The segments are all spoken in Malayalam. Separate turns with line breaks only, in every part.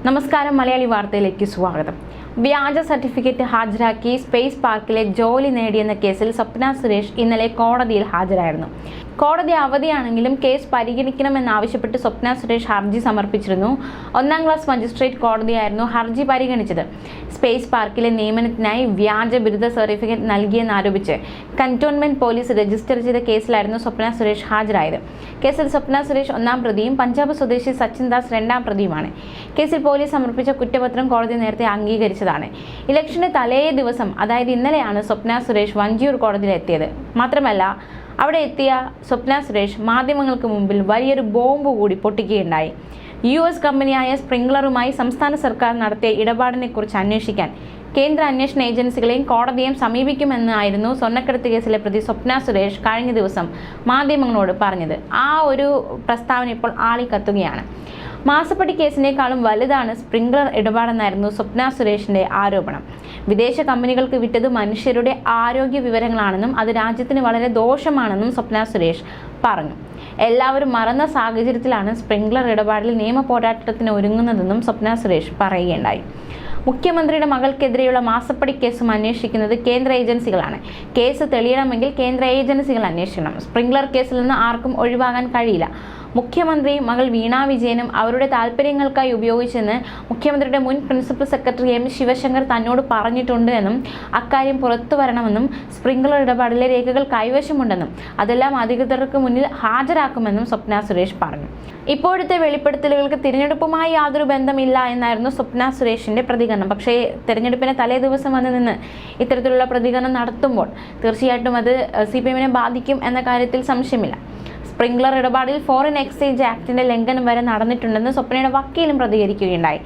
നമസ്കാരം, മലയാളി വാർത്തയിലേക്ക് സ്വാഗതം. വ്യാജ സർട്ടിഫിക്കറ്റ് ഹാജരാക്കി സ്പേസ് പാർക്കിലെ ജോലി നേടിയെന്ന കേസിൽ സ്വപ്ന സുരേഷ് ഇന്നലെ കോടതിയിൽ ഹാജരായിരുന്നു. കോടതി അവധിയാണെങ്കിലും കേസ് പരിഗണിക്കണമെന്നാവശ്യപ്പെട്ട് സ്വപ്ന സുരേഷ് ഹർജി സമർപ്പിച്ചിരുന്നു. 1ാം ക്ലാസ് മജിസ്ട്രേറ്റ് കോടതിയായിരുന്നു ഹർജി പരിഗണിച്ചത്. സ്പേസ് പാർക്കിലെ നിയമനത്തിനായി വ്യാജ ബിരുദ സർട്ടിഫിക്കറ്റ് നൽകിയെന്നാരോപിച്ച് കന്റോൺമെന്റ് പോലീസ് രജിസ്റ്റർ ചെയ്ത കേസിലായിരുന്നു സ്വപ്ന സുരേഷ് ഹാജരായത്. കേസിൽ സ്വപ്ന സുരേഷ് 1ാം പ്രതിയും പഞ്ചാബ് സ്വദേശി സച്ചിൻ ദാസ് 2ാം പ്രതിയുമാണ്. കേസിൽ പോലീസ് സമർപ്പിച്ച കുറ്റപത്രം കോടതി നേരത്തെ അംഗീകരിച്ചതാണ്. ഇലക്ഷന്റെ തലേ ദിവസം, അതായത് ഇന്നലെയാണ് സ്വപ്ന സുരേഷ് വഞ്ചിയൂർ കോടതിയിൽ എത്തിയത്. മാത്രമല്ല, അവിടെ എത്തിയ സ്വപ്ന സുരേഷ് മാധ്യമങ്ങൾക്ക് മുമ്പിൽ വലിയൊരു ബോംബ് കൂടി പൊട്ടിക്കുകയുണ്ടായി. US കമ്പനിയായ സ്പ്രിംഗ്ലറുമായി സംസ്ഥാന സർക്കാർ നടത്തിയ ഇടപാടിനെക്കുറിച്ച് അന്വേഷിക്കാൻ കേന്ദ്ര അന്വേഷണ ഏജൻസികളെയും കോടതിയെയും സമീപിക്കുമെന്നായിരുന്നു സ്വർണ്ണക്കടത്ത് കേസിലെ പ്രതി സ്വപ്ന സുരേഷ് കഴിഞ്ഞ ദിവസം മാധ്യമങ്ങളോട് പറഞ്ഞത്. ആ ഒരു പ്രസ്താവന ഇപ്പോൾ ആളിക്കത്തുകയാണ്. മാസപ്പടി കേസിനേക്കാളും വലുതാണ് സ്പ്രിംഗ്ലർ ഇടപാടെന്നായിരുന്നു സ്വപ്ന സുരേഷിന്റെ ആരോപണം. വിദേശ കമ്പനികൾക്ക് വിറ്റത് മനുഷ്യരുടെ ആരോഗ്യ വിവരങ്ങളാണെന്നും അത് രാജ്യത്തിന് വളരെ ദോഷമാണെന്നും സ്വപ്ന സുരേഷ് പറഞ്ഞു. എല്ലാവരും മറന്ന സാഹചര്യത്തിലാണ് സ്പ്രിംഗ്ലർ ഇടപാടിൽ നിയമ പോരാട്ടത്തിന് ഒരുങ്ങുന്നതെന്നും സ്വപ്ന സുരേഷ് പറയുകയുണ്ടായി. മുഖ്യമന്ത്രിയുടെ മകൾക്കെതിരെയുള്ള മാസപ്പടി കേസും അന്വേഷിക്കുന്നത് കേന്ദ്ര ഏജൻസികളാണ്. കേസ് തെളിയണമെങ്കിൽ കേന്ദ്ര ഏജൻസികൾ അന്വേഷിക്കണം. സ്പ്രിംഗ്ലർ കേസിൽ നിന്ന് ആർക്കും ഒഴിവാകാൻ കഴിയില്ല. മുഖ്യമന്ത്രി മകൾ വീണ വിജയനും അവരുടെ താല്പര്യങ്ങൾക്കായി ഉപയോഗിച്ചെന്ന് മുഖ്യമന്ത്രിയുടെ മുൻ പ്രിൻസിപ്പൽ സെക്രട്ടറി M ശിവശങ്കർ തന്നോട് പറഞ്ഞിട്ടുണ്ട് എന്നും അക്കാര്യം പുറത്തു വരണമെന്നും സ്പ്രിംഗ്ലർ ഇടപാടിലെ രേഖകൾ കൈവശമുണ്ടെന്നും അതെല്ലാം അധികൃതർക്ക് മുന്നിൽ ഹാജരാക്കുമെന്നും സ്വപ്ന സുരേഷ് പറഞ്ഞു. ഇപ്പോഴത്തെ വെളിപ്പെടുത്തലുകൾക്ക് തിരഞ്ഞെടുപ്പുമായി യാതൊരു ബന്ധമില്ല എന്നായിരുന്നു സ്വപ്ന സുരേഷിന്റെ പ്രതികരണം. പക്ഷേ തെരഞ്ഞെടുപ്പിന് തലേ ദിവസം വന്ന് നിന്ന് ഇത്തരത്തിലുള്ള പ്രതികരണം നടത്തുമ്പോൾ തീർച്ചയായിട്ടും അത് CPM-നെ ബാധിക്കും എന്ന കാര്യത്തിൽ സംശയമില്ല. സ്പ്രിംഗ്ലർ ഇടപാടിൽ ഫോറിൻ എക്സ്ചേഞ്ച് ആക്ടിന്റെ ലംഘനം വരെ നടന്നിട്ടുണ്ടെന്ന് സ്വപ്നയുടെ വക്കീലും പ്രതികരിക്കുകയുണ്ടായി.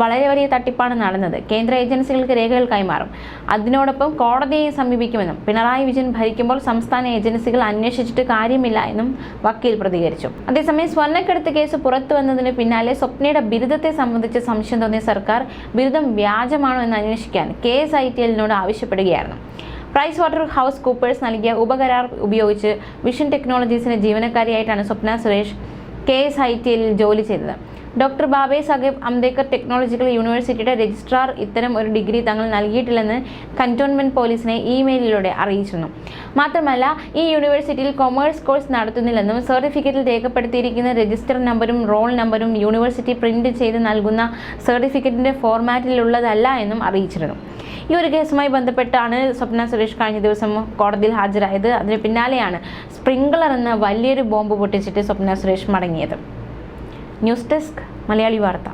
വളരെ വലിയ തട്ടിപ്പാണ് നടന്നത്. കേന്ദ്ര ഏജൻസികൾക്ക് രേഖകൾ കൈമാറും, അതിനോടൊപ്പം കോടതിയെ സമീപിക്കുമെന്നും പിണറായി വിജയൻ ഭരിക്കുമ്പോൾ സംസ്ഥാന ഏജൻസികൾ അന്വേഷിച്ചിട്ട് കാര്യമില്ല എന്നും വക്കീൽ പ്രതികരിച്ചു. അതേസമയം സ്വർണ്ണക്കടത്ത് കേസ് പുറത്തു വന്നതിന് പിന്നാലെ സ്വപ്നയുടെ ബിരുദത്തെ സംബന്ധിച്ച് സംശയം തോന്നിയ സർക്കാർ ബിരുദം വ്യാജമാണോ എന്ന് അന്വേഷിക്കാൻ KSITL-നോട് ആവശ്യപ്പെടുകയായിരുന്നു. PricewaterhouseCoopers നൽകിയ ഉപകരാർ ഉപയോഗിച്ച് വിഷൻ ടെക്നോളജീസിന്റെ ജീവനക്കാരിയായിട്ടാണ് സ്വപ്ന സുരേഷ് KSITL-ൽ ജോലി ചെയ്തത്. ഡോക്ടർ ബാബേ സാഹേബ് അംബേദ്കർ ടെക്നോളജിക്കൽ യൂണിവേഴ്സിറ്റിയുടെ രജിസ്ട്രാർ ഇത്തരം ഒരു ഡിഗ്രി തങ്ങൾ നൽകിയിട്ടില്ലെന്ന് കന്റോൺമെന്റ് പോലീസിനെ ഇമെയിലിലൂടെ അറിയിച്ചിരുന്നു. മാത്രമല്ല, ഈ യൂണിവേഴ്സിറ്റിയിൽ കൊമേഴ്സ് കോഴ്സ് നടത്തുന്നില്ലെന്നും സർട്ടിഫിക്കറ്റിൽ രേഖപ്പെടുത്തിയിരിക്കുന്ന രജിസ്റ്റർ നമ്പരും റോൾ നമ്പരും യൂണിവേഴ്സിറ്റി പ്രിന്റ് ചെയ്ത് നൽകുന്ന സർട്ടിഫിക്കറ്റിന്റെ ഫോർമാറ്റിലുള്ളതല്ല എന്നും അറിയിച്ചിരുന്നു. ഈ ഒരു കേസുമായി ബന്ധപ്പെട്ടാണ് സ്വപ്ന സുരേഷ് കഴിഞ്ഞ ദിവസം കോടതിയിൽ ഹാജരായത്. അതിന് പിന്നാലെയാണ് സ്പ്രിംഗ്ലർ എന്ന വലിയൊരു ബോംബ് പൊട്ടിച്ചിട്ട് സ്വപ്ന സുരേഷ് മടങ്ങിയത്. ന്യൂസ് ഡെസ്ക്, മലയാളി വാർത്ത.